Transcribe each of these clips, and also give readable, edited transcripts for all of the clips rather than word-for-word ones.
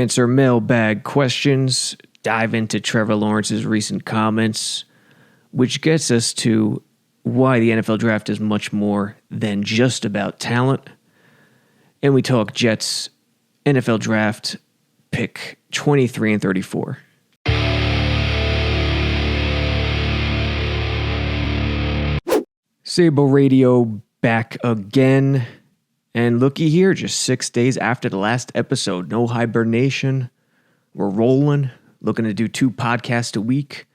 answer mailbag questions, dive into Trevor Lawrence's recent comments, which gets us to why the NFL draft is much more than just about talent. And we talk Jets NFL draft pick 23 and 34. Sabo Radio back again. And looky here, just 6 days after the last episode, no hibernation. We're rolling, looking to do 2 podcasts a week,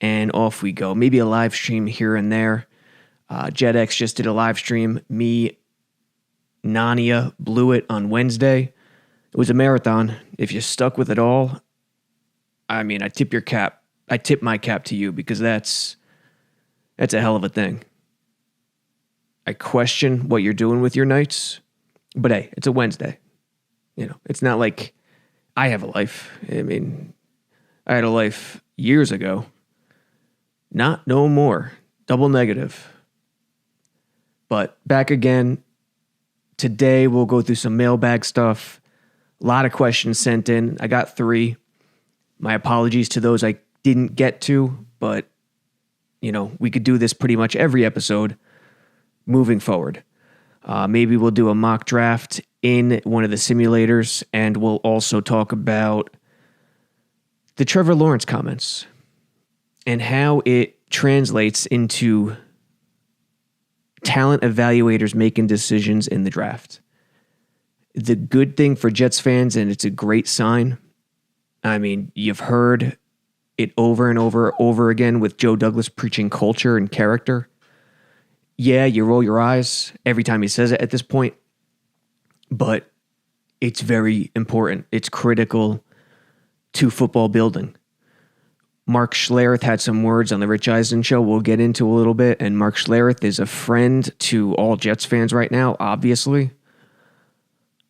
and off we go. Maybe a live stream here and there. JetX just did a live stream. Me, Nania, blew it on Wednesday. It was a marathon. If you stuck with it all, I mean, I tip your cap. I tip my cap to you because that's a hell of a thing. I question what you're doing with your nights, but hey, it's a Wednesday. You know, it's not like I have a life. I mean, I had a life years ago. Not no more. Double negative. But back again. Today we'll go through some mailbag stuff. A lot of questions sent in. I got 3. My apologies to those I didn't get to, but you know, we could do this pretty much every episode moving forward. Maybe we'll do a mock draft in one of the simulators, and we'll also talk about the Trevor Lawrence comments and how it translates into talent evaluators making decisions in the draft. The good thing for Jets fans, and it's a great sign, I mean, you've heard it over and over again with Joe Douglas preaching culture and character. Yeah, you roll your eyes every time he says it at this point, but it's very important. It's critical to football building. Mark Schlereth had some words on the Rich Eisen show we'll get into a little bit, and Mark Schlereth is a friend to all Jets fans right now, obviously.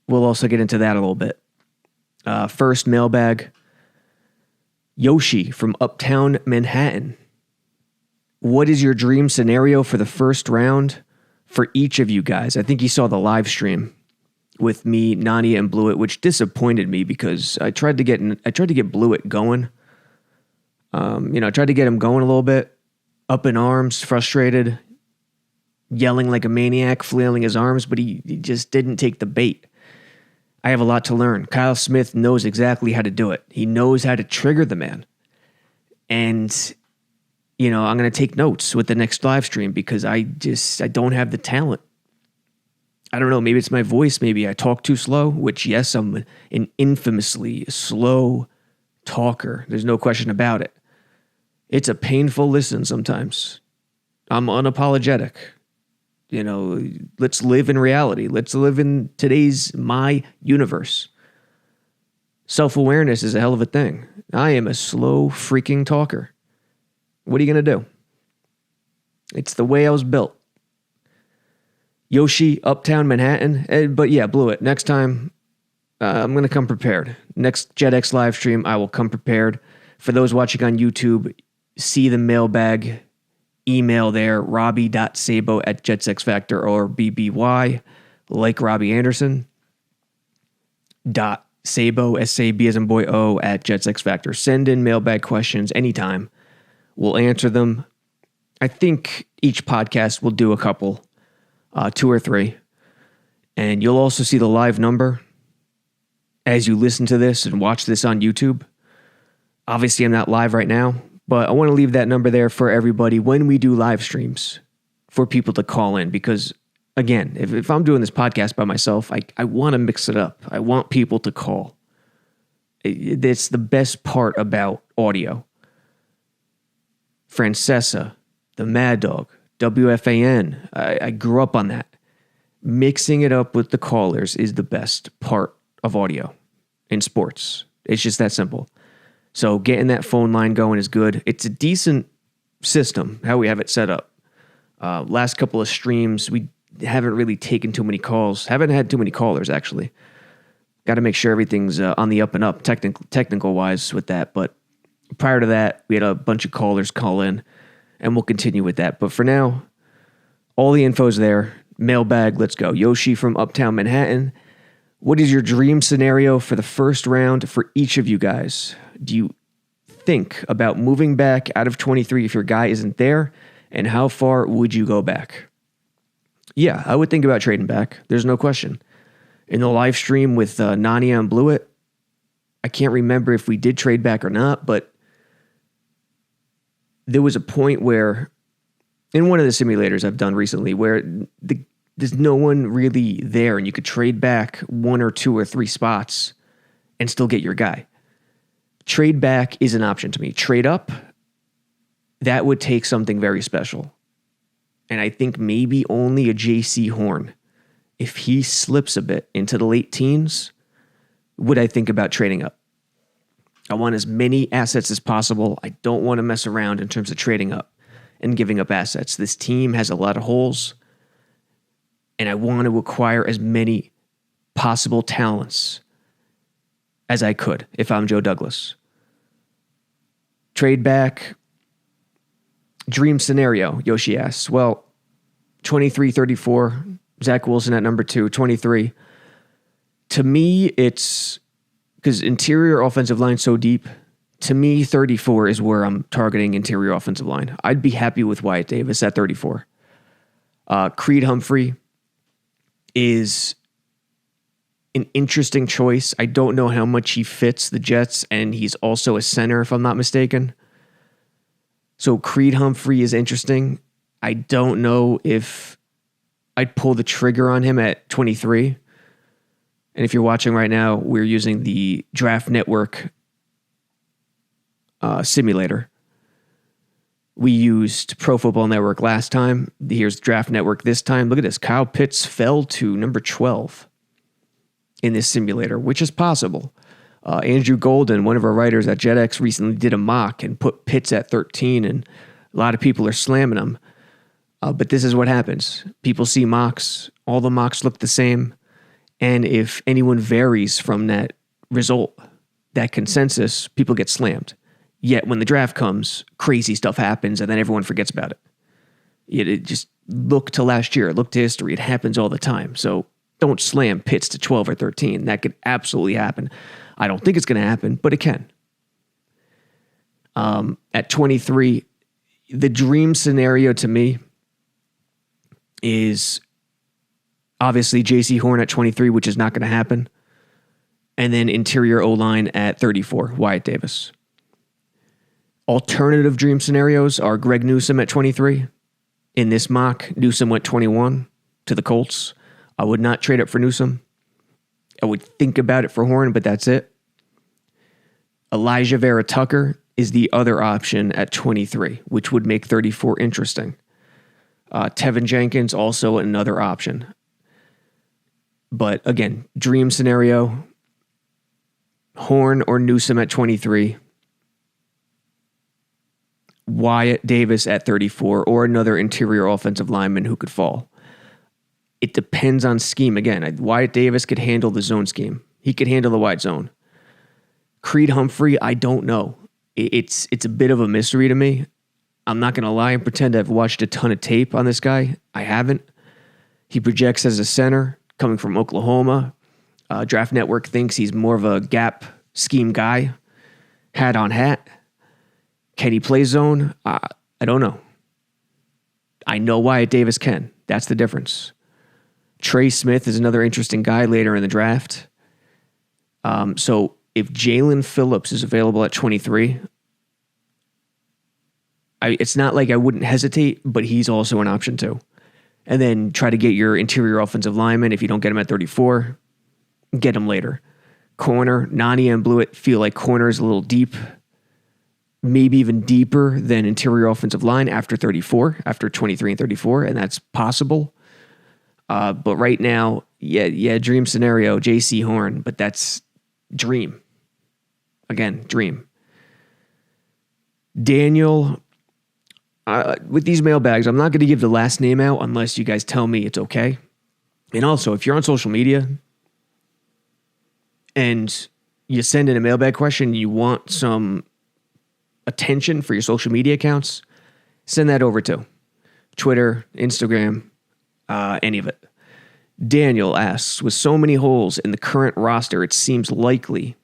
We'll also get into that a little bit. First, mailbag. Yoshi from Uptown Manhattan. What is your dream scenario for the first round for each of you guys? I think you saw the live stream with me, Nani, and Blewett, which disappointed me because I tried to get Blewett going. I tried to get him going a little bit, up in arms, frustrated, yelling like a maniac, flailing his arms, but he just didn't take the bait. I have a lot to learn. Kyle Smith knows exactly how to do it. He knows how to trigger the man. And, you know, I'm going to take notes with the next live stream because I don't have the talent. I don't know, maybe it's my voice, maybe I talk too slow, which, yes, I'm an infamously slow talker. There's no question about it. It's a painful listen sometimes. I'm unapologetic. You know, let's live in reality. Let's live in my universe. Self-awareness is a hell of a thing. I am a slow freaking talker. What are you going to do? It's the way I was built. Yoshi, Uptown Manhattan. But yeah, blew it. Next time, I'm going to come prepared. Next JetX live stream, I will come prepared. For those watching on YouTube, see the mailbag email there, robbie.sabo@jetsxfactor or BBY, like Robbie Anderson, .sabo, S-A-B as in boy, O, @jetsxfactor. Send in mailbag questions anytime. We'll answer them. I think each podcast will do a couple, 2 or 3. And you'll also see the live number as you listen to this and watch this on YouTube. Obviously, I'm not live right now, but I want to leave that number there for everybody when we do live streams for people to call in. Because, again, if I'm doing this podcast by myself, I want to mix it up. I want people to call. It's the best part about audio. Francesa, the Mad Dog, WFAN. I grew up on that. Mixing it up with the callers is the best part of audio in sports. It's just that simple. So getting that phone line going is good. It's a decent system, how we have it set up. Last couple of streams, we haven't really taken too many calls. Haven't had too many callers, actually. Got to make sure everything's on the up and up, technical-wise with that. But prior to that, we had a bunch of callers call in, and we'll continue with that. But for now, all the info's there. Mailbag, let's go. Yoshi from Uptown Manhattan. What is your dream scenario for the first round for each of you guys? Do you think about moving back out of 23 if your guy isn't there? And how far would you go back? Yeah, I would think about trading back. There's no question. In the live stream with Nania and Blewett, I can't remember if we did trade back or not, but there was a point where, in one of the simulators I've done recently, where there's no one really there and you could trade back 1 or 2 or 3 spots and still get your guy. Trade back is an option to me. Trade up, that would take something very special. And I think maybe only a JC Horn, if he slips a bit into the late teens, would I think about trading up. I want as many assets as possible. I don't want to mess around in terms of trading up and giving up assets. This team has a lot of holes, and I want to acquire as many possible talents as I could if I'm Joe Douglas. Trade back. Dream scenario, Yoshi asks. Well, 23-34, Zach Wilson at number 2, 23. To me, it's because interior offensive line so deep. To me, 34 is where I'm targeting interior offensive line. I'd be happy with Wyatt Davis at 34. Creed Humphrey is an interesting choice. I don't know how much he fits the Jets, and he's also a center, if I'm not mistaken. So Creed Humphrey is interesting. I don't know if I'd pull the trigger on him at 23. And if you're watching right now, we're using the Draft Network simulator. We used Pro Football Network last time. Here's Draft Network this time. Look at this. Kyle Pitts fell to number 12 in this simulator, which is possible. Andrew Golden, one of our writers at JetX, recently did a mock and put Pitts at 13, and a lot of people are slamming him. But this is what happens. People see mocks. All the mocks look the same. And if anyone varies from that result, that consensus, people get slammed. Yet when the draft comes, crazy stuff happens, and then everyone forgets about it. It just look to last year. Look to history. It happens all the time. So don't slam Pitts to 12 or 13. That could absolutely happen. I don't think it's going to happen, but it can. At 23, the dream scenario to me is obviously JC Horn at 23, which is not going to happen. And then interior O-line at 34, Wyatt Davis. Alternative dream scenarios are Greg Newsome at 23. In this mock, Newsome went 21 to the Colts. I would not trade up for Newsome. I would think about it for Horn, but that's it. Elijah Vera Tucker is the other option at 23, which would make 34 interesting. Tevin Jenkins, also another option. But again, dream scenario, Horn or Newsome at 23, Wyatt Davis at 34, or another interior offensive lineman who could fall. It depends on scheme. Again, Wyatt Davis could handle the zone scheme. He could handle the wide zone. Creed Humphrey, I don't know. It's a bit of a mystery to me. I'm not going to lie and pretend I've watched a ton of tape on this guy. I haven't. He projects as a center coming from Oklahoma. Draft Network thinks he's more of a gap scheme guy. Hat on hat. Can he play zone? I don't know. I know Wyatt Davis can. That's the difference. Trey Smith is another interesting guy later in the draft. So if Jalen Phillips is available at 23, it's not like I wouldn't hesitate, but he's also an option too. And then try to get your interior offensive lineman. If you don't get him at 34, get him later. Corner, Nania and Blewett feel like corner is a little deep, maybe even deeper than interior offensive line after 34, after 23 and 34, and that's possible. But right now, yeah, dream scenario, JC Horn, but that's dream. Again, dream. Daniel, with these mailbags, I'm not going to give the last name out unless you guys tell me it's okay. And also, if you're on social media and you send in a mailbag question, you want some attention for your social media accounts, send that over to Twitter, Instagram, any of it. Daniel asks, with so many holes in the current roster, it seems likely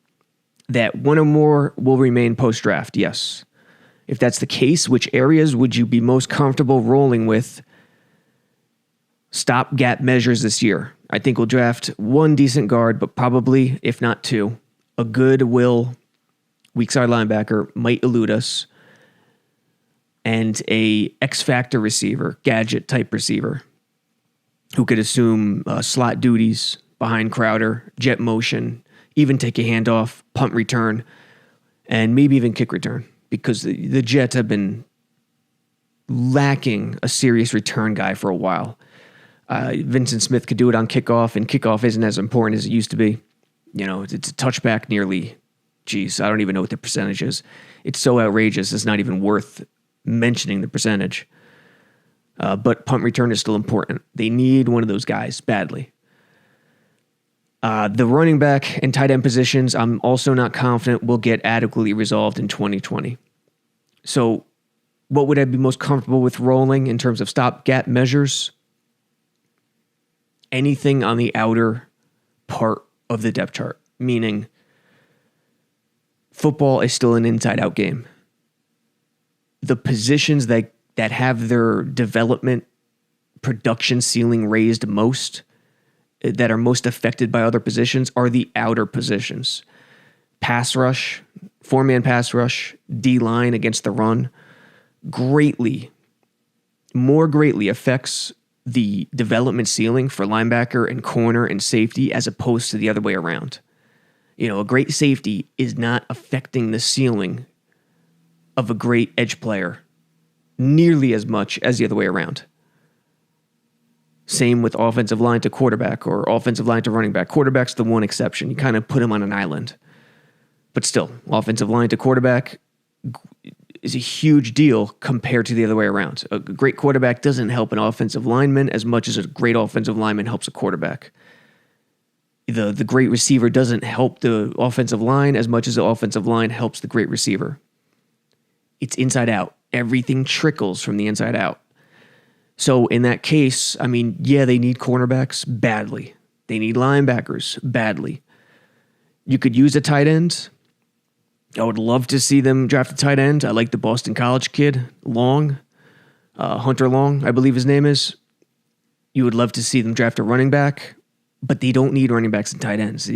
that one or more will remain post-draft. Yes. If that's the case, which areas would you be most comfortable rolling with stopgap measures this year? I think we'll draft one decent guard, but probably, if not two, a good weak side linebacker might elude us, and a X-factor receiver, gadget-type receiver, who could assume slot duties behind Crowder, jet motion, even take a handoff, punt return, and maybe even kick return, because the Jets have been lacking a serious return guy for a while. Vincent Smith could do it on kickoff, and kickoff isn't as important as it used to be. It's a touchback nearly, I don't even know what the percentage is. It's so outrageous, it's not even worth mentioning the percentage. But punt return is still important. They need one of those guys badly. The running back and tight end positions, I'm also not confident will get adequately resolved in 2020. So what would I be most comfortable with rolling in terms of stopgap measures? Anything on the outer part of the depth chart, meaning football is still an inside-out game. The positions that have their development production ceiling raised most, that are most affected by other positions, are the outer positions. Pass rush, four-man pass rush, D-line against the run, more greatly affects the development ceiling for linebacker and corner and safety as opposed to the other way around. A great safety is not affecting the ceiling of a great edge player nearly as much as the other way around. Same with offensive line to quarterback or offensive line to running back. Quarterback's the one exception. You kind of put him on an island. But still, offensive line to quarterback is a huge deal compared to the other way around. A great quarterback doesn't help an offensive lineman as much as a great offensive lineman helps a quarterback. The great receiver doesn't help the offensive line as much as the offensive line helps the great receiver. It's inside out. Everything trickles from the inside out. So in that case, they need cornerbacks badly. They need linebackers badly. You could use a tight end. I would love to see them draft a tight end. I like the Boston College kid, Long, Hunter Long, I believe his name is. You would love to see them draft a running back, but they don't need running backs and tight ends.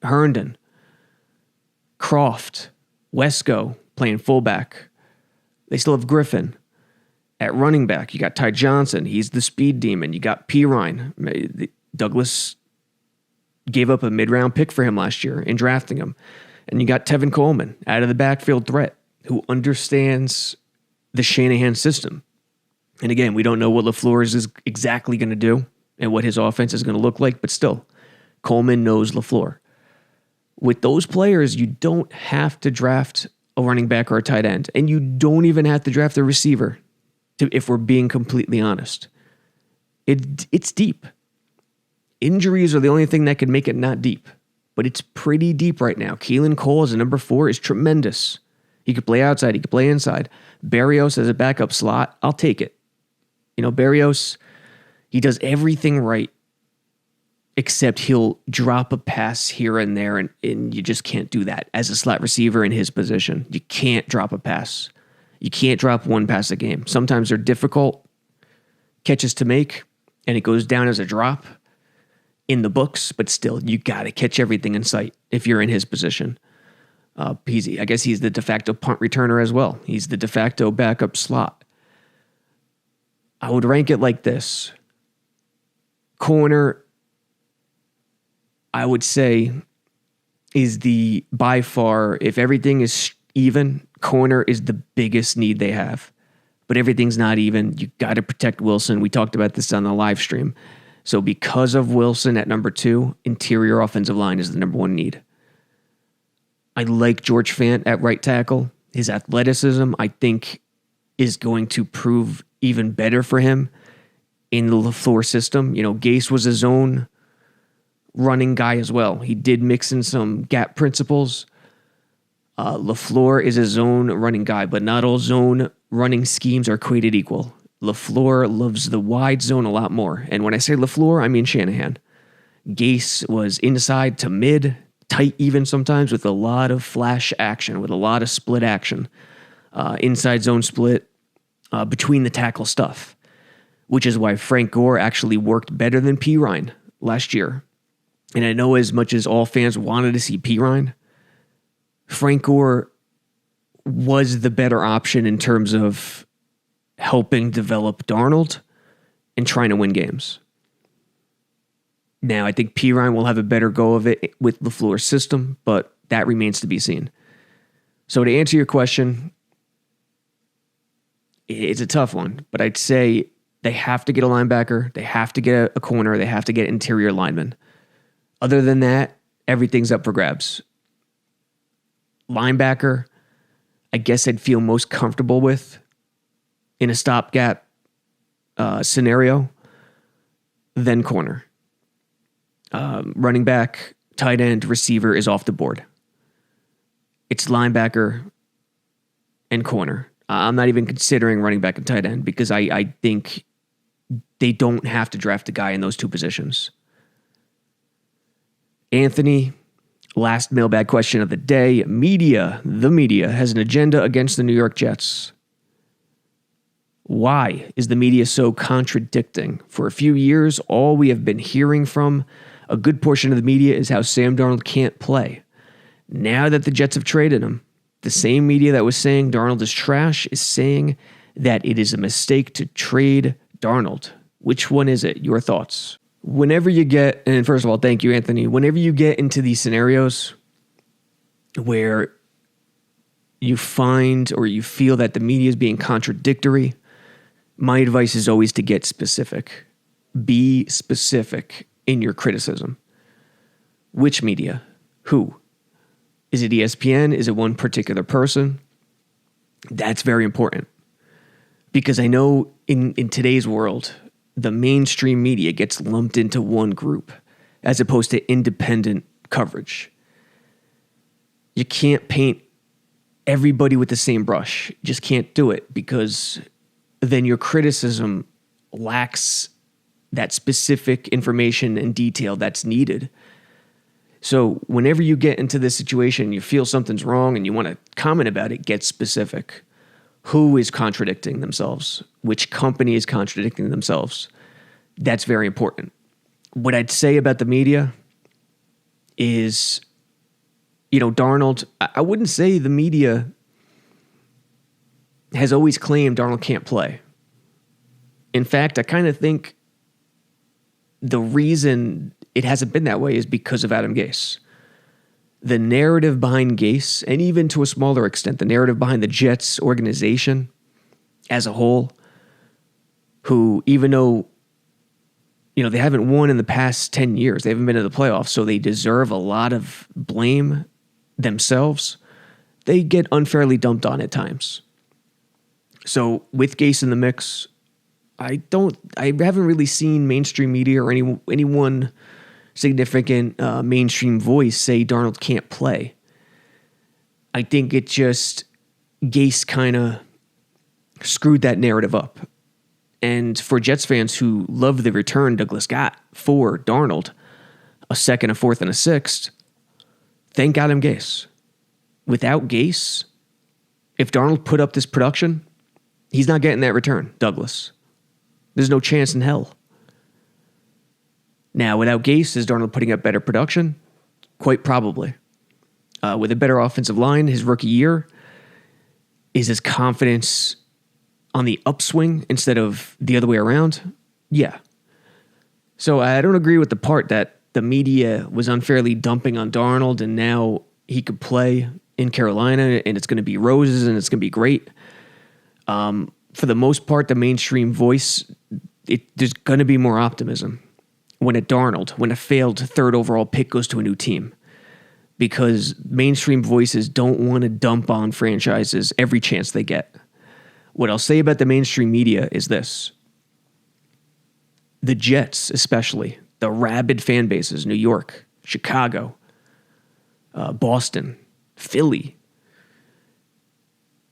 Herndon, Croft, Wesco playing fullback. They still have Griffin. At running back, you got Ty Johnson. He's the speed demon. You got Pirine. Douglas gave up a mid-round pick for him last year in drafting him. And you got Tevin Coleman, out of the backfield threat, who understands the Shanahan system. And again, we don't know what LaFleur is exactly going to do and what his offense is going to look like, but still, Coleman knows LaFleur. With those players, you don't have to draft a running back or a tight end, and you don't even have to draft a receiver, if we're being completely honest. It's deep. Injuries are the only thing that can make it not deep. But it's pretty deep right now. Keelan Cole as a number 4 is tremendous. He could play outside. He could play inside. Berrios as a backup slot, I'll take it. Berrios, he does everything right, except he'll drop a pass here and there, and you just can't do that. As a slot receiver in his position, you can't drop a pass. You can't drop one pass a game. Sometimes they're difficult catches to make, and it goes down as a drop in the books, but still, you got to catch everything in sight if you're in his position. I guess he's the de facto punt returner as well. He's the de facto backup slot. I would rank it like this. Corner, I would say, is by far, if everything is even, corner is the biggest need they have. But everything's not even. You got to protect Wilson. We talked about this on the live stream. So because of Wilson at number 2, interior offensive line is the number 1 need. I like George Fant at right tackle. His athleticism, I think, is going to prove even better for him in the LaFleur system. Gase was a zone running guy as well. He did mix in some gap principles. LaFleur is a zone running guy, but not all zone running schemes are created equal. LaFleur loves the wide zone a lot more. And when I say LaFleur, I mean Shanahan. Gase was inside to mid, tight even sometimes, with a lot of flash action, with a lot of split action, inside zone split, between the tackle stuff, which is why Frank Gore actually worked better than Pirine last year. And I know as much as all fans wanted to see Pirine, Frank Gore was the better option in terms of helping develop Darnold and trying to win games. Now, I think Pirine will have a better go of it with LaFleur's system, but that remains to be seen. So to answer your question, it's a tough one, but I'd say they have to get a linebacker, they have to get a corner, they have to get interior linemen. Other than that, everything's up for grabs. Linebacker, I guess I'd feel most comfortable with in a stopgap scenario, then corner. Running back, tight end, receiver is off the board. It's linebacker and corner. I'm not even considering running back and tight end because I think they don't have to draft a guy in those two positions. Anthony, last mailbag question of the day. The media has an agenda against the New York Jets. Why is the media so contradicting? For a few years, all we have been hearing from a good portion of the media is how Sam Darnold can't play. Now that the Jets have traded him, the same media that was saying Darnold is trash is saying that it is a mistake to trade Darnold. Which one is it? Your thoughts? Whenever you get, and first of all, thank you, Anthony. Whenever you get into these scenarios where you find or you feel that the media is being contradictory, my advice is always to get specific. Be specific in your criticism. Which media? Who? Is it ESPN? Is it one particular person? That's very important. Because I know in today's world, the mainstream media gets lumped into one group as opposed to independent coverage. You can't paint everybody with the same brush. You just can't do it because then your criticism lacks that specific information and detail that's needed. So whenever you get into this situation, you feel something's wrong and you want to comment about it, get specific. Who is contradicting themselves? Which company is contradicting themselves? That's very important. What I'd say about the media is, Darnold, I wouldn't say the media has always claimed Darnold can't play. In fact, I kind of think the reason it hasn't been that way is because of Adam Gase. The narrative behind Gase, and even to a smaller extent, the narrative behind the Jets organization as a whole, who even though, they haven't won in the past 10 years, they haven't been in the playoffs, so they deserve a lot of blame themselves, they get unfairly dumped on at times. So with Gase in the mix, I haven't really seen mainstream media or anyone significant mainstream voice say Darnold can't play. I think it just, Gase kind of screwed that narrative up. And for Jets fans who love the return Douglas got for Darnold, a second, a fourth, and a sixth, thank Adam Gase. Without Gase, if Darnold put up this production, he's not getting that return, Douglas. There's no chance in hell. Now, without Gase, is Darnold putting up better production? Quite probably. With a better offensive line, his rookie year, is his confidence on the upswing instead of the other way around? Yeah. So I don't agree with the part that the media was unfairly dumping on Darnold and now he could play in Carolina and it's going to be roses and it's going to be great. For the most part, the mainstream voice, there's going to be more optimism when a failed third overall pick goes to a new team, because mainstream voices don't want to dump on franchises every chance they get. What I'll say about the mainstream media is this. The Jets, especially, the rabid fan bases, New York, Chicago, Boston, Philly,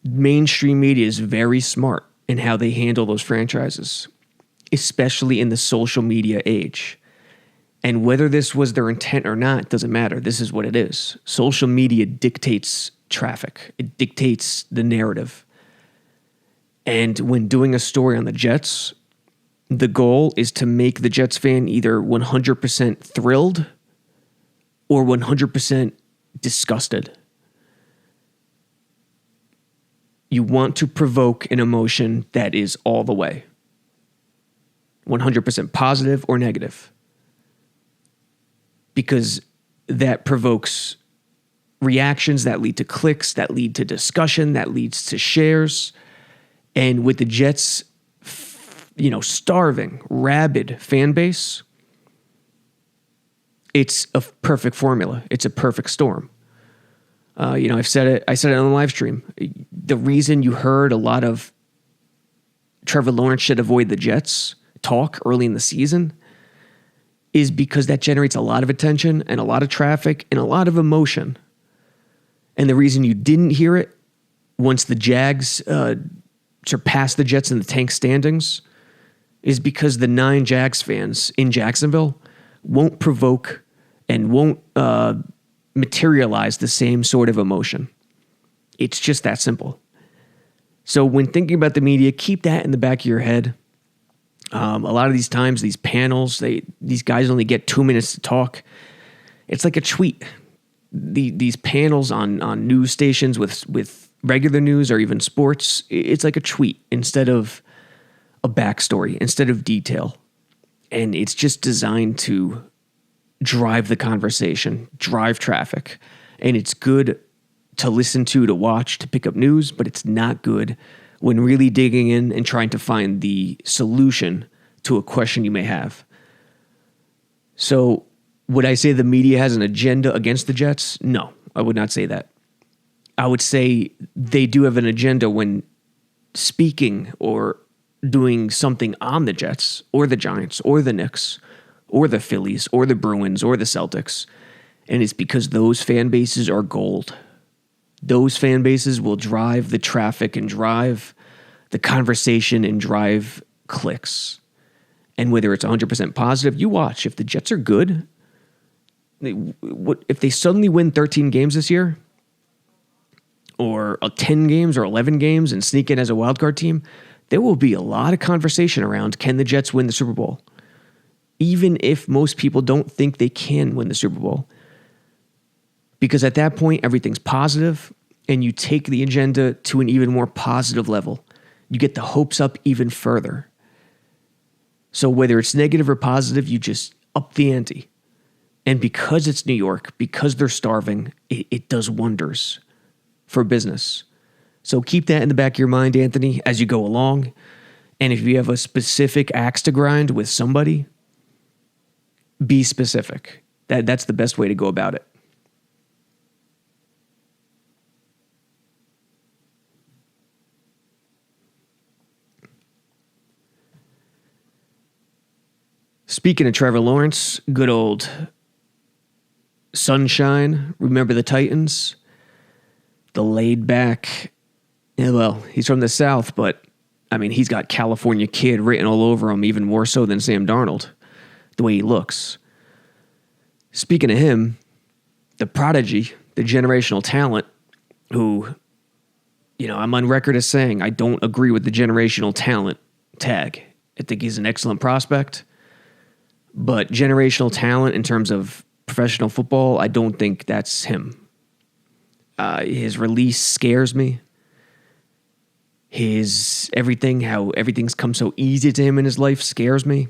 mainstream media is very smart and how they handle those franchises, especially in the social media age. And whether this was their intent or not doesn't matter. This is what it is. Social media dictates traffic. It dictates the narrative. And when doing a story on the Jets, the goal is to make the Jets fan either 100% thrilled or 100% disgusted. You want to provoke an emotion that is all the way. 100% positive or negative. Because that provokes reactions that lead to clicks, that lead to discussion, that leads to shares. And with the Jets, starving, rabid fan base, it's a perfect formula. It's a perfect storm. I said it on the live stream. The reason you heard a lot of Trevor Lawrence should avoid the Jets talk early in the season is because that generates a lot of attention and a lot of traffic and a lot of emotion. And the reason you didn't hear it once the Jags surpassed the Jets in the tank standings is because the 9 Jags fans in Jacksonville won't provoke and won't materialize the same sort of emotion. It's just that simple. So when thinking about the media, keep that in the back of your head. A lot of these times, these panels, these guys only get 2 minutes to talk. It's like a tweet. These panels on news stations with regular news or even sports, it's like a tweet instead of a backstory, instead of detail. And it's just designed to drive the conversation, drive traffic. And it's good to listen to watch, to pick up news, but it's not good when really digging in and trying to find the solution to a question you may have. So would I say the media has an agenda against the Jets? No, I would not say that. I would say they do have an agenda when speaking or doing something on the Jets or the Giants or the Knicks or the Phillies or the Bruins or the Celtics. And it's because those fan bases are gold. Those fan bases will drive the traffic and drive the conversation and drive clicks. And whether it's 100% positive, you watch. If the Jets are good, if they suddenly win 13 games this year, or 10 games or 11 games and sneak in as a wildcard team, there will be a lot of conversation around, can the Jets win the Super Bowl? Even if most people don't think they can win the Super Bowl. Because at that point, everything's positive, and you take the agenda to an even more positive level. You get the hopes up even further. So whether it's negative or positive, you just up the ante. And because it's New York, because they're starving, it does wonders for business. So keep that in the back of your mind, Anthony, as you go along. And if you have a specific axe to grind with somebody, be specific. That's the best way to go about it. Speaking of Trevor Lawrence, good old Sunshine, remember the Titans? The laid back, he's from the South, but he's got California kid written all over him, even more so than Sam Darnold, the way he looks. Speaking of him, the prodigy, the generational talent, who, I'm on record as saying I don't agree with the generational talent tag. I think he's an excellent prospect, but generational talent in terms of professional football, I don't think that's him. His release scares me. How everything's come so easy to him in his life scares me.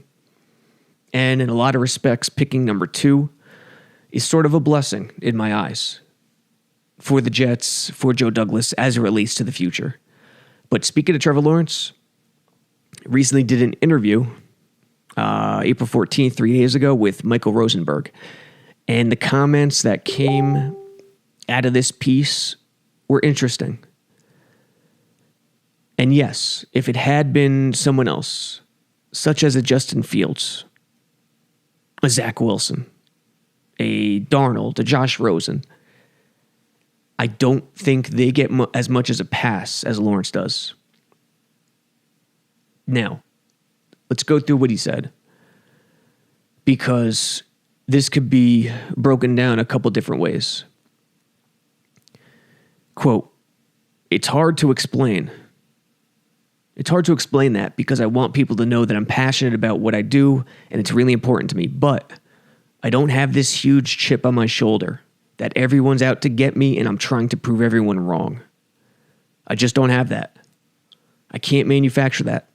And in a lot of respects, picking number 2 is sort of a blessing in my eyes for the Jets, for Joe Douglas, as it relates to the future. But speaking of Trevor Lawrence, recently did an interview, April 14th, 3 days ago, with Michael Rosenberg. And the comments that came out of this piece were interesting. And yes, if it had been someone else, such as a Justin Fields, a Zach Wilson, a Darnold, a Josh Rosen, I don't think they get as much as a pass as Lawrence does. Now, let's go through what he said, because this could be broken down a couple different ways. Quote, it's hard to explain. It's hard to explain that because I want people to know that I'm passionate about what I do and it's really important to me, but I don't have this huge chip on my shoulder that everyone's out to get me and I'm trying to prove everyone wrong. I just don't have that. I can't manufacture that.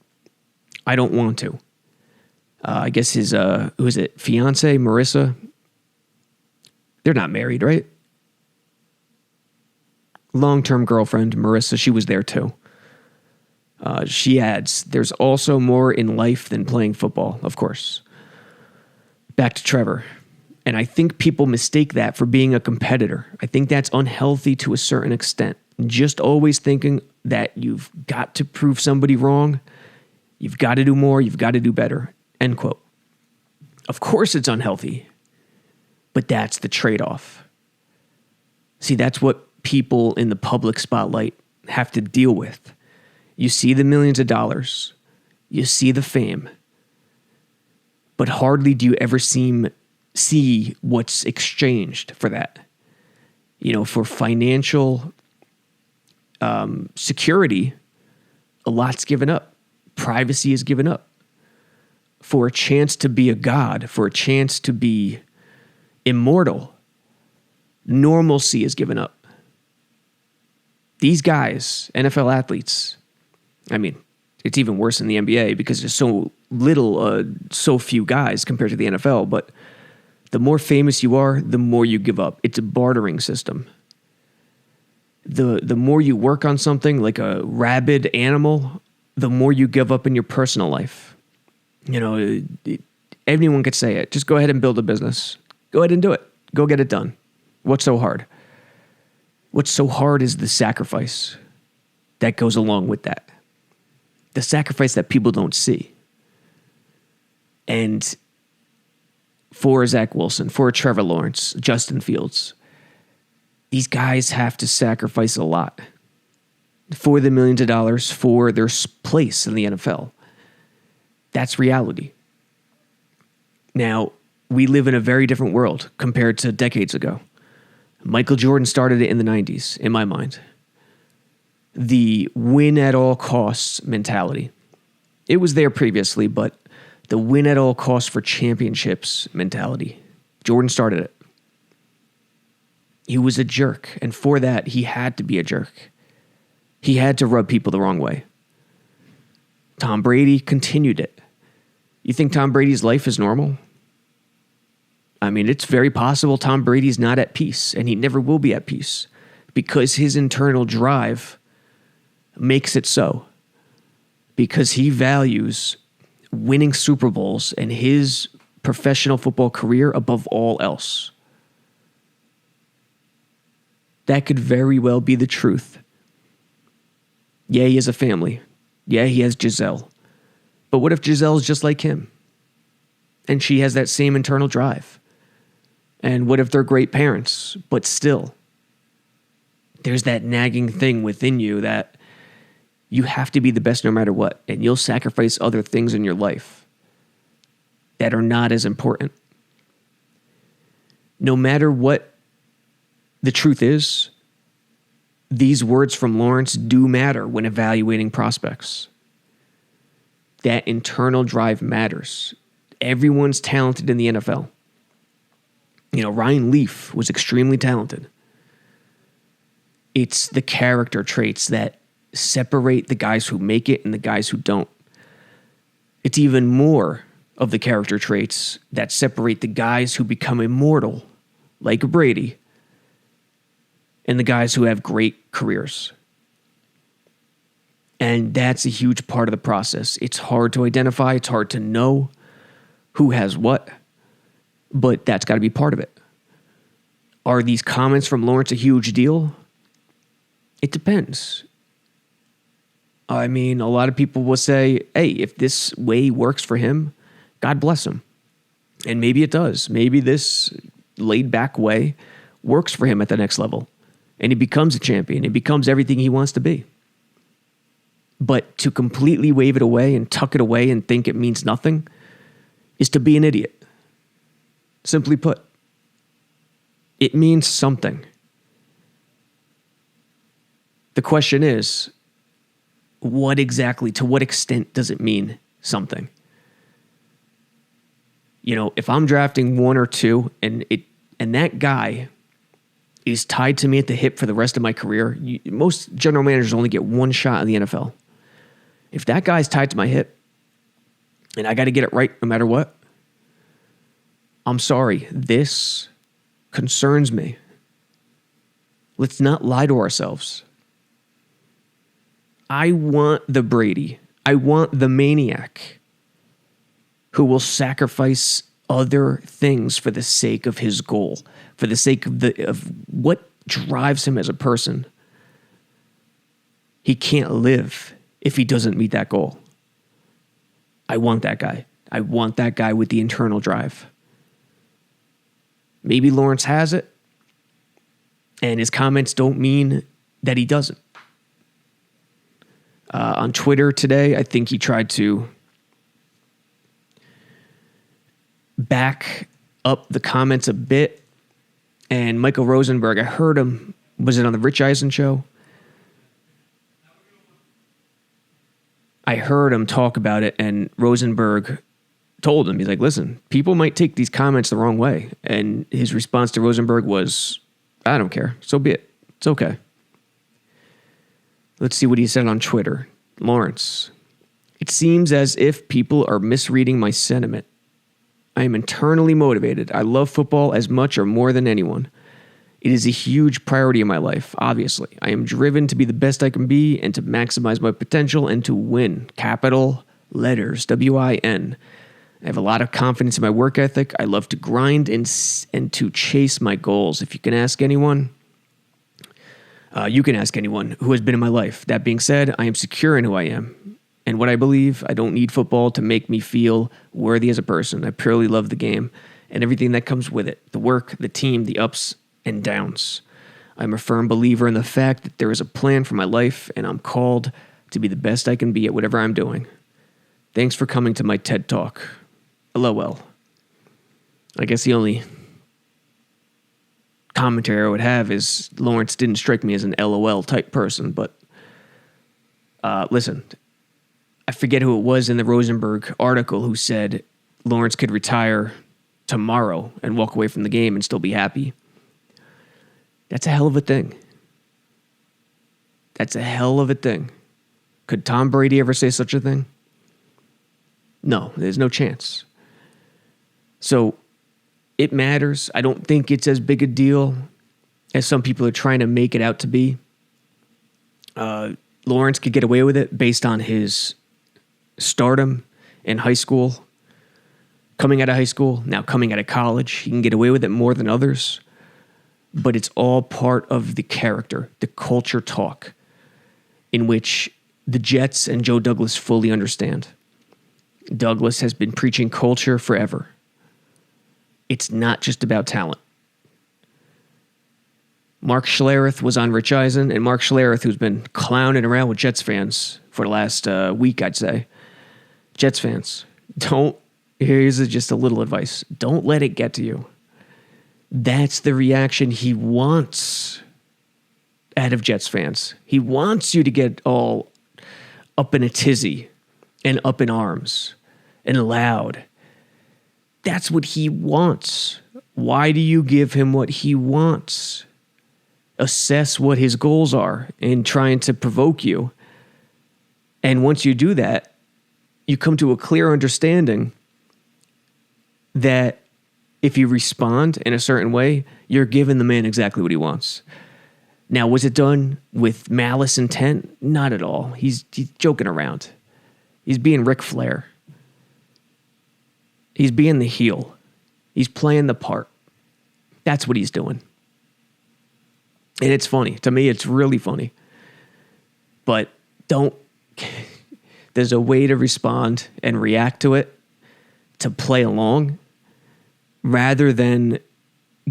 I don't want to. I guess his, who is it, fiance, Marissa? They're not married, right? Long-term girlfriend, Marissa, she was there too. She adds, there's also more in life than playing football, of course. Back to Trevor. And I think people mistake that for being a competitor. I think that's unhealthy to a certain extent. Just always thinking that you've got to prove somebody wrong. You've got to do more. You've got to do better. End quote. Of course it's unhealthy, but that's the trade-off. See, that's what people in the public spotlight have to deal with. You see the millions of dollars. You see the fame. But hardly do you ever see what's exchanged for that. You know, for financial security, a lot's given up. Privacy is given up. For a chance to be a god, for a chance to be immortal, normalcy is given up. These guys, NFL athletes, I mean, it's even worse in the NBA because there's so little, so few guys compared to the NFL, but the more famous you are, the more you give up. It's a bartering system. The more you work on something like a rabid animal, the more you give up in your personal life. You know, anyone could say it. Just go ahead and build a business. Go ahead and do it. Go get it done. What's so hard? What's so hard is the sacrifice that goes along with that. The sacrifice that people don't see. And for Zach Wilson, for Trevor Lawrence, Justin Fields, these guys have to sacrifice a lot for the millions of dollars, for their place in the NFL. That's reality. Now, we live in a very different world compared to decades ago. Michael Jordan started it in the 90s, in my mind. The win at all costs mentality. It was there previously, but the win at all costs for championships mentality. Jordan started it. He was a jerk, and for that, he had to be a jerk. He had to rub people the wrong way. Tom Brady continued it. You think Tom Brady's life is normal? I mean, it's very possible Tom Brady's not at peace, and he never will be at peace, because his internal drive makes it so. Because he values winning Super Bowls and his professional football career above all else. That could very well be the truth. Yeah, he has a family. Yeah, he has Giselle. But what if Giselle's just like him? And she has that same internal drive? And what if they're great parents, but still, there's that nagging thing within you that you have to be the best no matter what, and you'll sacrifice other things in your life that are not as important. No matter what the truth is, these words from Lawrence do matter when evaluating prospects. That internal drive matters. Everyone's talented in the NFL. You know, Ryan Leaf was extremely talented. It's the character traits that separate the guys who make it and the guys who don't. It's even more of the character traits that separate the guys who become immortal, like Brady, and the guys who have great careers. And that's a huge part of the process. It's hard to identify. It's hard to know who has what, but that's got to be part of it. Are these comments from Lawrence a huge deal? It depends. I mean, a lot of people will say, hey, if this way works for him, God bless him. And maybe it does. Maybe this laid-back way works for him at the next level. And he becomes a champion. He becomes everything he wants to be. But to completely wave it away and tuck it away and think it means nothing is to be an idiot. Simply put, it means something. The question is, to what extent does it mean something? If I'm drafting 1 or 2 and that guy is tied to me at the hip for the rest of my career, most general managers only get 1 shot in the NFL. If that guy's tied to my hip and I got to get it right no matter what, I'm sorry, this concerns me. Let's not lie to ourselves. I want the Brady. I want the maniac who will sacrifice other things for the sake of his goal, for the sake of what drives him as a person. He can't live if he doesn't meet that goal. I want that guy. I want that guy with the internal drive. Maybe Lawrence has it, and his comments don't mean that he doesn't. On Twitter today, I think he tried to back up the comments a bit. And Michael Rosenberg, I heard him, was it on the Rich Eisen show? I heard him talk about it, and Rosenberg told him, he's like, listen, people might take these comments the wrong way. And his response to Rosenberg was, I don't care. So be it. It's okay. Let's see what he said on Twitter. Lawrence, it seems as if people are misreading my sentiment. I am internally motivated. I love football as much or more than anyone. It is a huge priority in my life, obviously. I am driven to be the best I can be and to maximize my potential and to win. Capital letters, W-I-N. I have a lot of confidence in my work ethic. I love to grind and to chase my goals. If you can ask anyone, you can ask anyone who has been in my life. That being said, I am secure in who I am and what I believe. I don't need football to make me feel worthy as a person. I purely love the game and everything that comes with it. The work, the team, the ups and downs. I'm a firm believer in the fact that there is a plan for my life and I'm called to be the best I can be at whatever I'm doing. Thanks for coming to my TED Talk. LOL. I guess the only commentary I would have is Lawrence didn't strike me as an LOL type person, but listen, I forget who it was in the Rosenberg article who said Lawrence could retire tomorrow and walk away from the game and still be happy. That's a hell of a thing. That's a hell of a thing. Could Tom Brady ever say such a thing? No, there's no chance. So it matters. I don't think it's as big a deal as some people are trying to make it out to be. Lawrence could get away with it based on his stardom in high school, coming out of high school, now coming out of college. He can get away with it more than others, but it's all part of the character, the culture talk, in which the Jets and Joe Douglas fully understand. Douglas has been preaching culture forever. It's not just about talent. Mark Schlereth was on Rich Eisen, and Mark Schlereth, who's been clowning around with Jets fans for the last week, I'd say. Jets fans, here's just a little advice. Don't let it get to you. That's the reaction he wants out of Jets fans. He wants you to get all up in a tizzy and up in arms and loud. That's what he wants. Why do you give him what he wants? Assess what his goals are in trying to provoke you. And once you do that, you come to a clear understanding that if you respond in a certain way, you're giving the man exactly what he wants. Now, was it done with malice intent? Not at all. He's joking around. He's being Ric Flair. He's being the heel. He's playing the part. That's what he's doing. And it's funny. To me, it's really funny. But there's a way to respond and react to it, to play along, rather than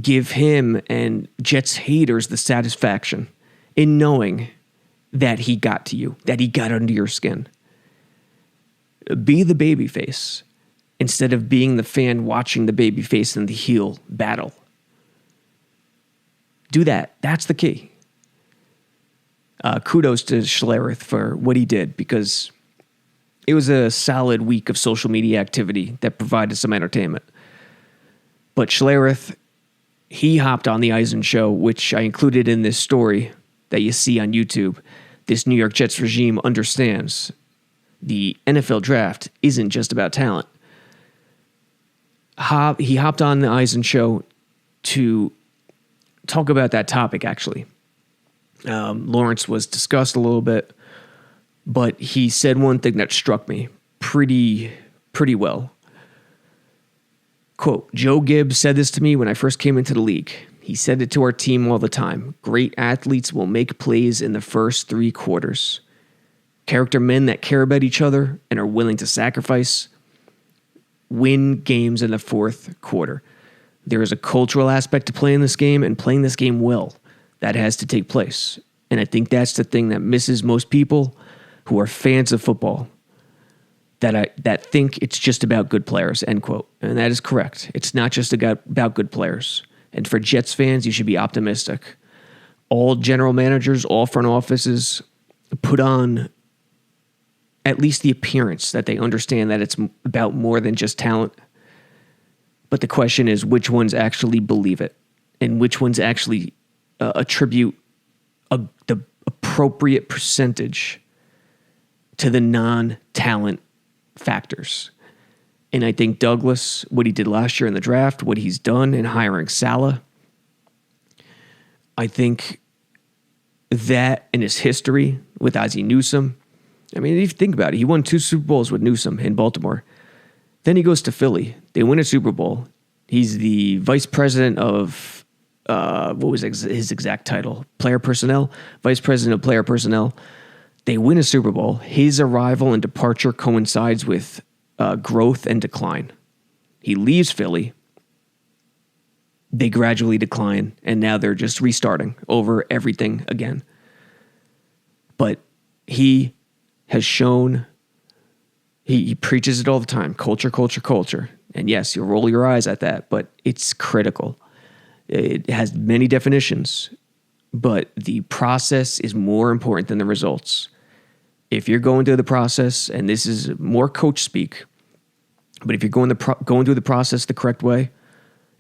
give him and Jets haters the satisfaction in knowing that he got to you, that he got under your skin. Be the babyface instead of being the fan watching the babyface and the heel battle. Do that. That's the key. Kudos to Schlereth for what he did, because it was a solid week of social media activity that provided some entertainment. But Schlereth, he hopped on the Eisen show, which I included in this story that you see on YouTube. This New York Jets regime understands the NFL draft isn't just about talent. He hopped on the Eisen show to talk about that topic, actually. Lawrence was discussed a little bit, but he said one thing that struck me pretty well. Quote, Joe Gibbs said this to me when I first came into the league. He said it to our team all the time. Great athletes will make plays in the first 3 quarters. Character men that care about each other and are willing to sacrifice win games in the 4th quarter. There is a cultural aspect to playing this game, and playing this game well. That has to take place. And I think that's the thing that misses most people who are fans of football, that think it's just about good players, end quote. And that is correct. It's not just about good players. And for Jets fans, you should be optimistic. All general managers, all front offices put on at least the appearance that they understand that it's about more than just talent. But the question is, which ones actually believe it, and which ones actually attribute the appropriate percentage to the non-talent factors. And I think Douglas, what he did last year in the draft, what he's done in hiring Salah, I think that in his history with Ozzie Newsome, I mean, if you think about it, he won 2 Super Bowls with Newsome in Baltimore. Then he goes to Philly. They win a Super Bowl. He's the vice president of, what was his exact title? Player personnel? Vice president of player personnel. They win a Super Bowl. His arrival and departure coincides with growth and decline. He leaves Philly. They gradually decline, and now they're just restarting over everything again. But he has shown, he preaches it all the time, culture, culture, culture. And yes, you'll roll your eyes at that, but it's critical. It has many definitions, but the process is more important than the results. If you're going through the process, and this is more coach speak, but if you're going through the process the correct way,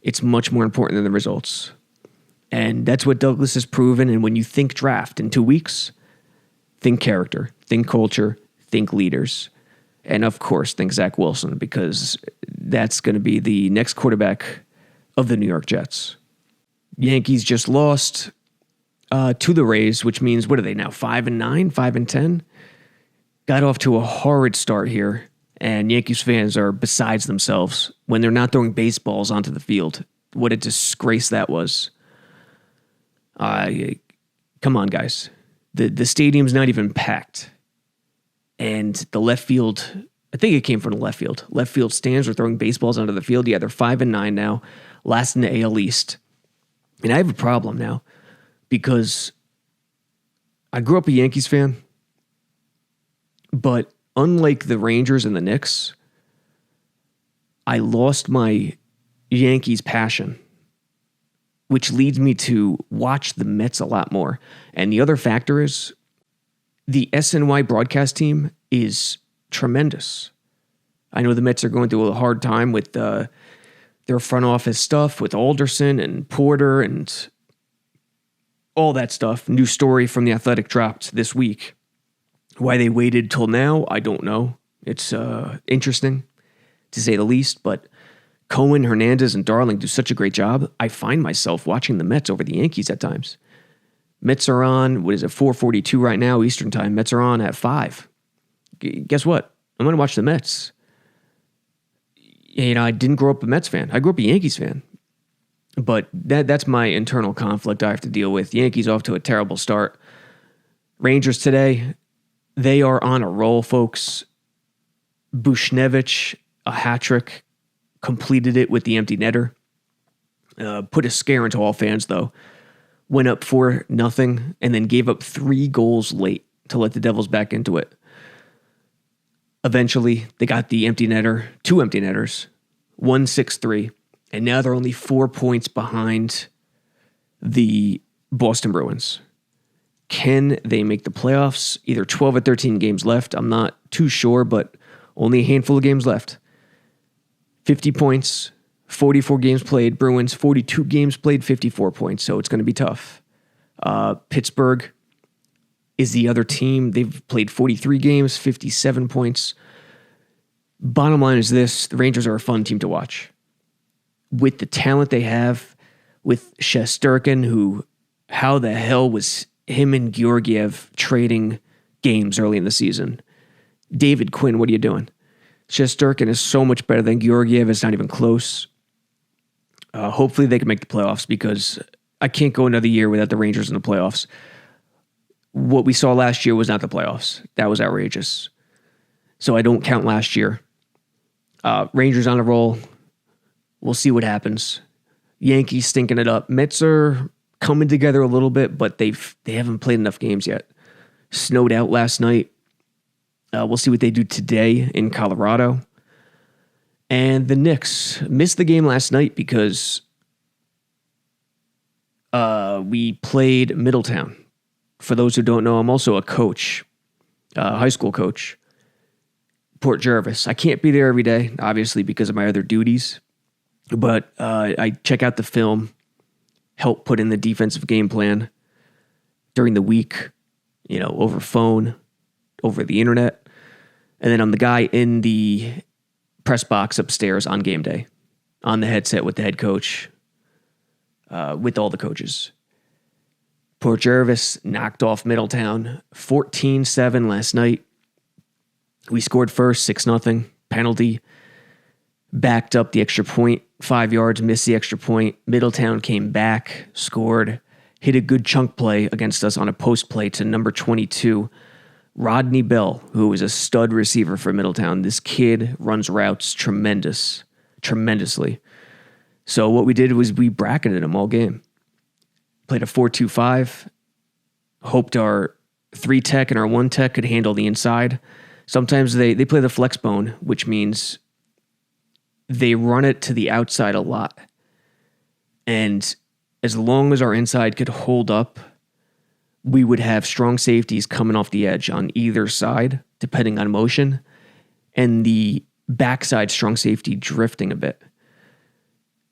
it's much more important than the results. And that's what Douglas has proven. And when you think draft in 2 weeks, think character, think culture, think leaders. And of course, think Zach Wilson, because that's going to be the next quarterback of the New York Jets. Yankees just lost to the Rays, which means, what are they now, 5-9, 5-10? Got off to a horrid start here, and Yankees fans are besides themselves when they're not throwing baseballs onto the field. What a disgrace that was. Come on, guys. The stadium's not even packed. And the left field, I think it came from the left field. Left field stands are throwing baseballs onto the field. Yeah, they're 5-9 now, last in the AL East. And I have a problem now because I grew up a Yankees fan, but unlike the Rangers and the Knicks, I lost my Yankees passion, which leads me to watch the Mets a lot more. And the other factor is the SNY broadcast team is tremendous. I know the Mets are going through a hard time with their front office stuff with Alderson and Porter and all that stuff. New story from The Athletic dropped this week. Why they waited till now, I don't know. It's interesting, to say the least, but Cohen, Hernandez, and Darling do such a great job. I find myself watching the Mets over the Yankees at times. Mets are on, 4:42 right now, Eastern time. Mets are on at 5. Guess what? I'm going to watch the Mets. You know, I didn't grow up a Mets fan. I grew up a Yankees fan. But that's my internal conflict I have to deal with. Yankees off to a terrible start. Rangers today, they are on a roll, folks. Bushnevich, a hat trick, completed it with the empty netter. Put a scare into all fans, though. went up 4-0, and then gave up 3 goals late to let the Devils back into it. Eventually, they got the two empty netters, 1-6-3, and now they're only 4 points behind the Boston Bruins. Can they make the playoffs? Either 12 or 13 games left. I'm not too sure, but only a handful of games left. 50 points, 44 games played. Bruins, 42 games played, 54 points. So it's going to be tough. Pittsburgh is the other team. They've played 43 games, 57 points. Bottom line is this: the Rangers are a fun team to watch. With the talent they have, with Shesterkin, who, how the hell was him and Georgiev trading games early in the season? David Quinn, what are you doing? Shesterkin is so much better than Georgiev. It's not even close. Hopefully they can make the playoffs, because I can't go another year without the Rangers in the playoffs. What we saw last year was not the playoffs. That was outrageous. So I don't count last year. Rangers on a roll. We'll see what happens. Yankees stinking it up. Mets are coming together a little bit, but they haven't played enough games yet. Snowed out last night. We'll see what they do today in Colorado. And the Knicks missed the game last night because we played Middletown. For those who don't know, I'm also a coach, high school coach, Port Jervis. I can't be there every day, obviously, because of my other duties. But I check out the film, help put in the defensive game plan during the week, over phone, over the internet. And then I'm the guy in the press box upstairs on game day, on the headset with the head coach, with all the coaches. Port Jervis knocked off Middletown 14-7 last night. We scored first, 6-0, penalty, backed up the extra point, 5 yards, missed the extra point. Middletown came back, scored, hit a good chunk play against us on a post play to number 22, Rodney Bell, who is a stud receiver for Middletown. This kid runs routes tremendously. So what we did was we bracketed him all game. Played a 4-2-5. Hoped our 3-tech and our 1-tech could handle the inside. Sometimes they play the flex bone, which means they run it to the outside a lot. And as long as our inside could hold up, we would have strong safeties coming off the edge on either side, depending on motion, and the backside strong safety drifting a bit.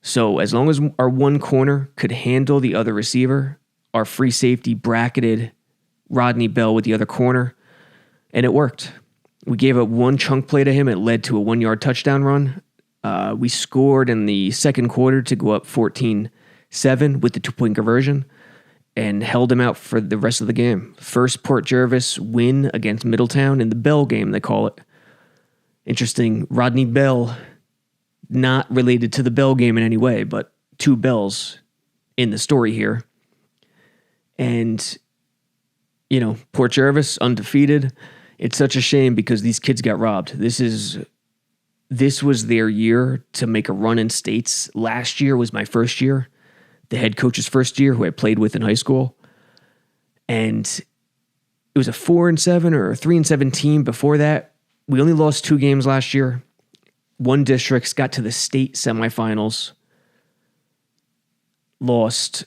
So as long as our one corner could handle the other receiver, our free safety bracketed Rodney Bell with the other corner, and it worked. We gave up one chunk play to him. It led to a 1-yard touchdown run. We scored in the second quarter to go up 14-7 with the 2-point conversion and held him out for the rest of the game. First Port Jervis win against Middletown in the Bell game, they call it. Interesting, Rodney Bell, not related to the Bell game in any way, but 2 Bells in the story here. And, Port Jervis, undefeated. It's such a shame because these kids got robbed. This was their year to make a run in states. Last year was my first year, the head coach's first year, who I played with in high school. And it was a 4-7 or a 3-7 team before that. We only lost 2 games last year. One districts got to the state semifinals, lost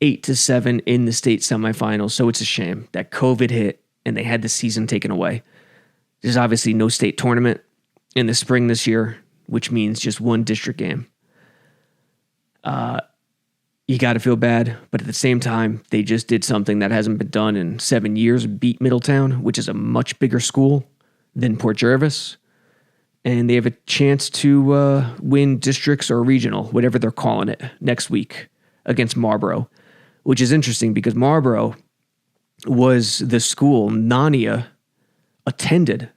8-7 in the state semifinals. So it's a shame that COVID hit and they had the season taken away. There's obviously no state tournament in the spring this year, which means just one district game. You got to feel bad, but at the same time, they just did something that hasn't been done in 7 years, beat Middletown, which is a much bigger school than Port Jervis. And they have a chance to win districts or regional, whatever they're calling it, next week against Marlborough, which is interesting because Marlborough was the school Nania attended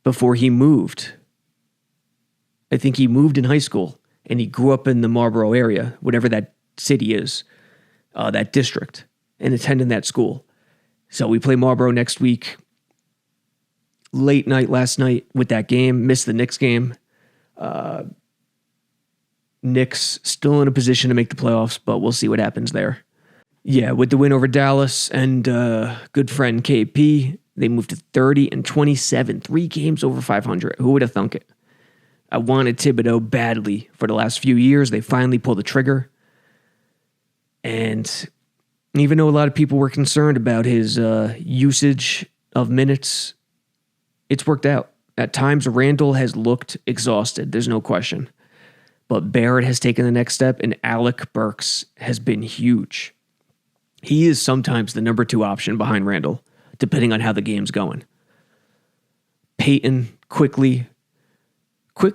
before he moved. I think he moved in high school and he grew up in the Marlborough area, whatever that city is, that district, and attended that school. So we play Marlborough next week. Late night last night with that game, missed the Knicks game. Knicks still in a position to make the playoffs, but we'll see what happens there. Yeah, with the win over Dallas and good friend KP, they moved to 30-27, 3 games over 500. Who would have thunk it? I wanted Thibodeau badly for the last few years. They finally pulled the trigger. And even though a lot of people were concerned about his usage of minutes, it's worked out. At times, Randall has looked exhausted. There's no question. But Barrett has taken the next step, and Alec Burks has been huge. He is sometimes the number 2 option behind Randall, depending on how the game's going. Peyton, quickly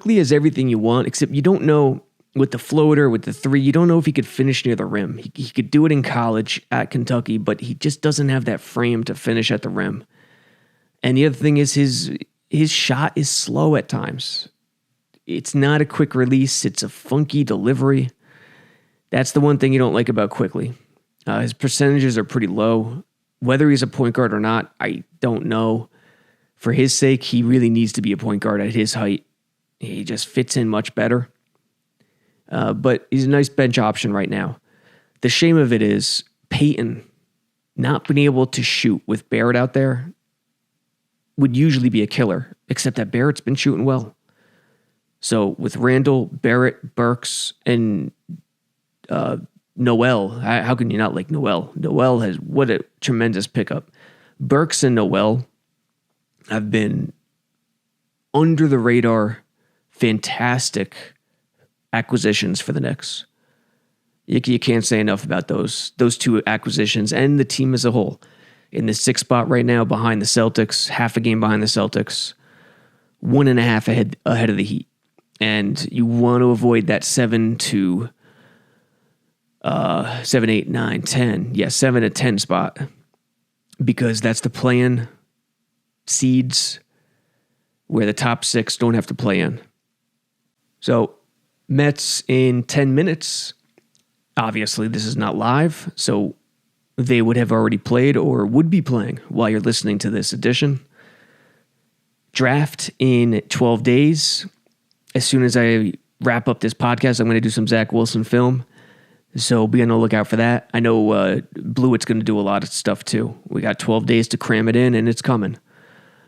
is everything you want, except you don't know with the floater, with the 3, you don't know if he could finish near the rim. He could do it in college at Kentucky, but he just doesn't have that frame to finish at the rim. And the other thing is his shot is slow at times. It's not a quick release. It's a funky delivery. That's the one thing you don't like about Quickly. His percentages are pretty low. Whether he's a point guard or not, I don't know. For his sake, he really needs to be a point guard at his height. He just fits in much better. But he's a nice bench option right now. The shame of it is Peyton not being able to shoot with Barrett out there would usually be a killer, except that Barrett's been shooting well. So with Randall, Barrett, Burks, and Noel, how can you not like Noel? Noel has, what a tremendous pickup. Burks and Noel have been under the radar, fantastic acquisitions for the Knicks. You can't say enough about those 2 acquisitions and the team as a whole. In the 6th spot right now, behind the Celtics, half a game behind the Celtics, 1.5 ahead of the Heat. And you want to avoid that 7 to 7, 8, 9, 10. Yeah, 7 to 10 spot. Because that's the play-in seeds where the top 6 don't have to play in. So, Mets in 10 minutes. Obviously, this is not live, so they would have already played or would be playing while you're listening to this edition. Draft in 12 days. As soon as I wrap up this podcast, I'm going to do some Zach Wilson film. So be on the lookout for that. I know Blewett's going to do a lot of stuff too. We got 12 days to cram it in, and it's coming.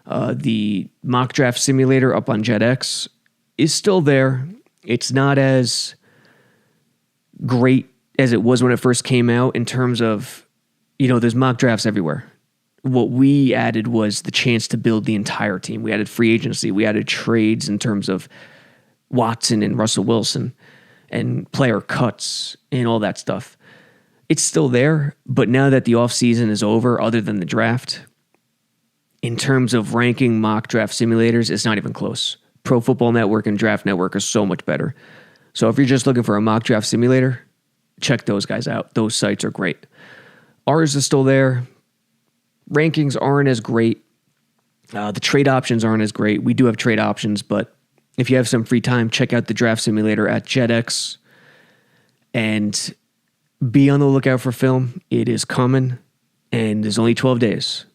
The mock draft simulator up on JetX is still there. It's not as great as it was when it first came out in terms of, there's mock drafts everywhere. What we added was the chance to build the entire team. We added free agency. We added trades in terms of Watson and Russell Wilson and player cuts and all that stuff. It's still there, but now that the offseason is over, other than the draft, in terms of ranking mock draft simulators, it's not even close. Pro Football Network and Draft Network are so much better. So if you're just looking for a mock draft simulator, check those guys out. Those sites are great. Ours is still there. Rankings aren't as great. The trade options aren't as great. We do have trade options, but if you have some free time, check out the draft simulator at JetX and be on the lookout for film. It is coming, and there's only 12 days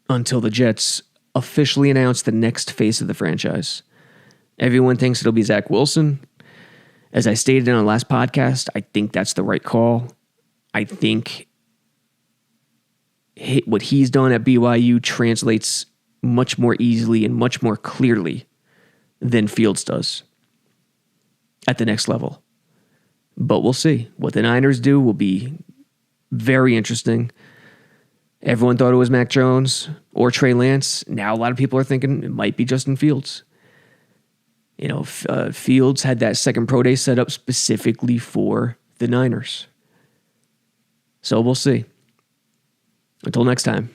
until the Jets officially announce the next face of the franchise. Everyone thinks it'll be Zach Wilson. As I stated in our last podcast, I think that's the right call. I think what he's done at BYU translates much more easily and much more clearly than Fields does at the next level. But we'll see. What the Niners do will be very interesting. Everyone thought it was Mac Jones or Trey Lance. Now a lot of people are thinking it might be Justin Fields. Fields had that second pro day set up specifically for the Niners. So we'll see. Until next time.